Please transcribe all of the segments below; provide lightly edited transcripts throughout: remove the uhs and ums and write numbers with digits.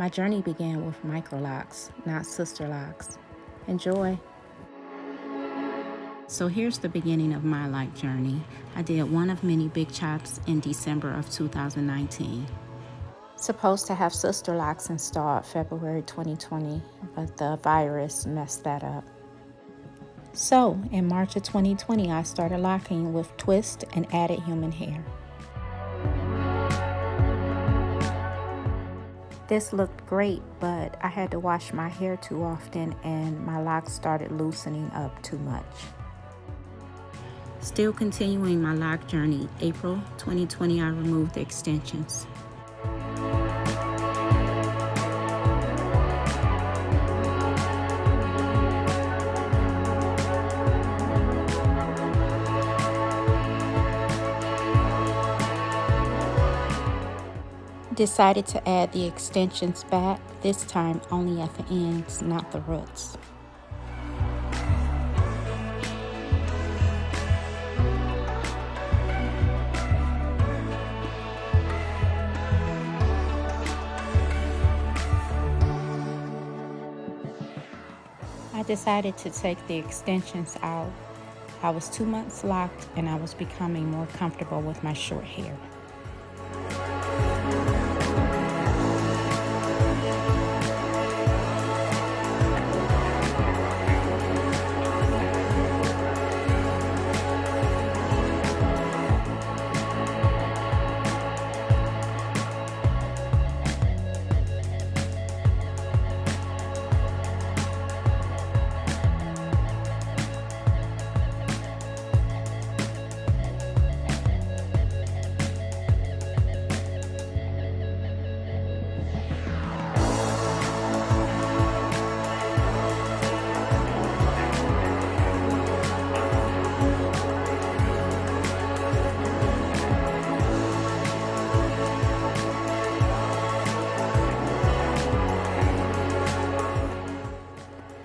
My journey began with Microlocs, not Sisterlocks. Enjoy. So here's the beginning of my loc journey. I did one of many big chops in December of 2019. Supposed to have Sisterlocks installed February 2020, but the virus messed that up. So in March of 2020, I started locking with twist and added human hair. This looked great, but I had to wash my hair too often and my locks started loosening up too much. Still continuing my loc journey, April 2020, I removed the extensions. Decided to add the extensions back, this time only at the ends, not the roots. I decided to take the extensions out. I was 2 months locked and I was becoming more comfortable with my short hair.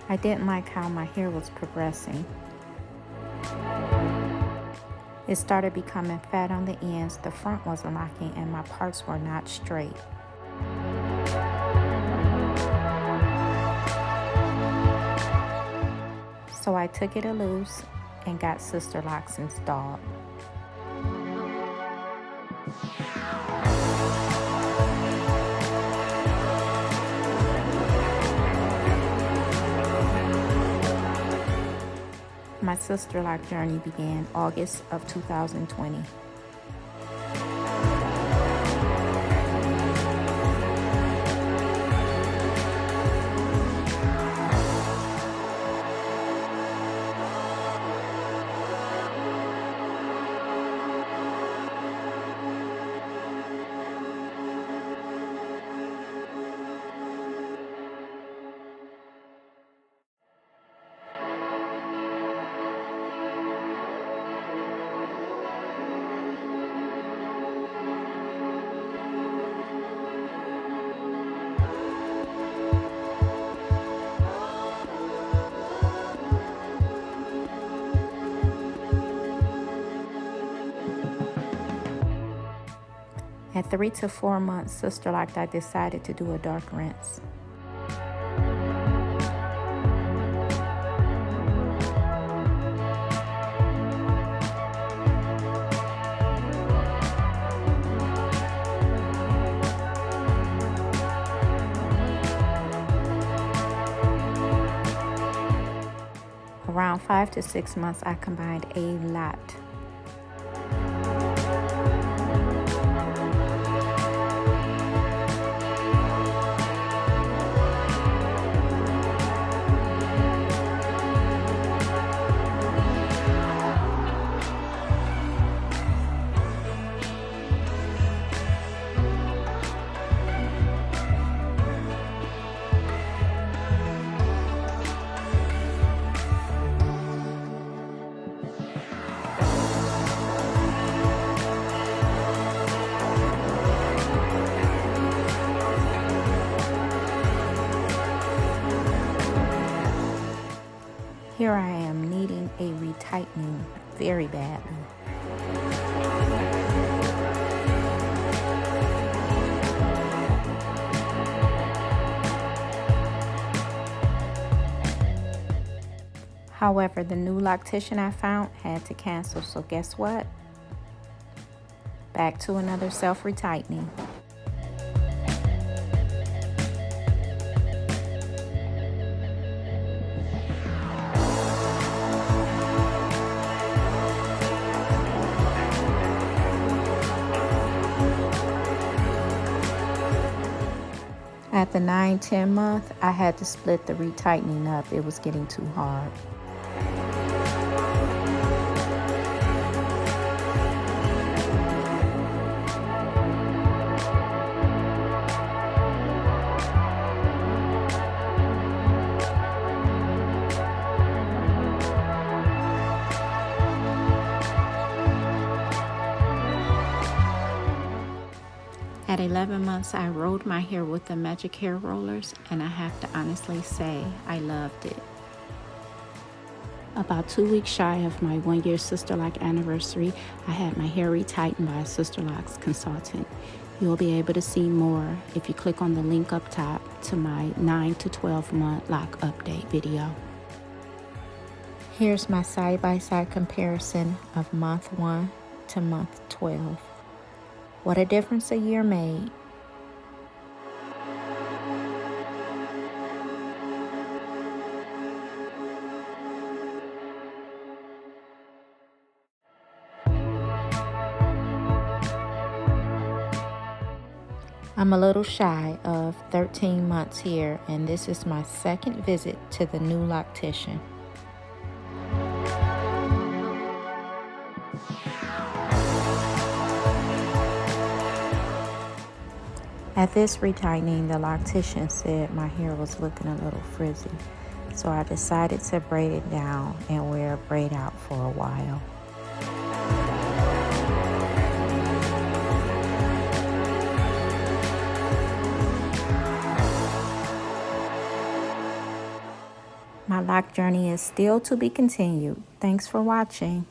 I didn't like how my hair was progressing. It started becoming fat on the ends, the front wasn't locking, and my parts were not straight. So I took it loose and got Sisterlocks installed. My Sisterlock journey began August of 2020. At 3 to 4 months Sisterlock, I decided to do a dark rinse. Around 5 to 6 months, I combined a lot. Here I am needing a retightening very badly. However, the new loctician I found had to cancel, so guess what? Back to another self-retightening. At the 9-10 month, I had to split the retightening up. It was getting too hard. At 11 months, I rolled my hair with the magic hair rollers, and I have to honestly say I loved it. About 2 weeks shy of my 1-year Sisterlock anniversary, I had my hair retightened by a Sisterlocks consultant. You'll be able to see more if you click on the link up top to my 9 to 12 month lock update video. Here's my side-by-side comparison of month 1 to month 12. What a difference a year made. I'm a little shy of 13 months here, and this is my second visit to the new loctician. At this retightening, the loctician said my hair was looking a little frizzy, so I decided to braid it down and wear a braid out for a while. My lock journey is still to be continued. Thanks for watching.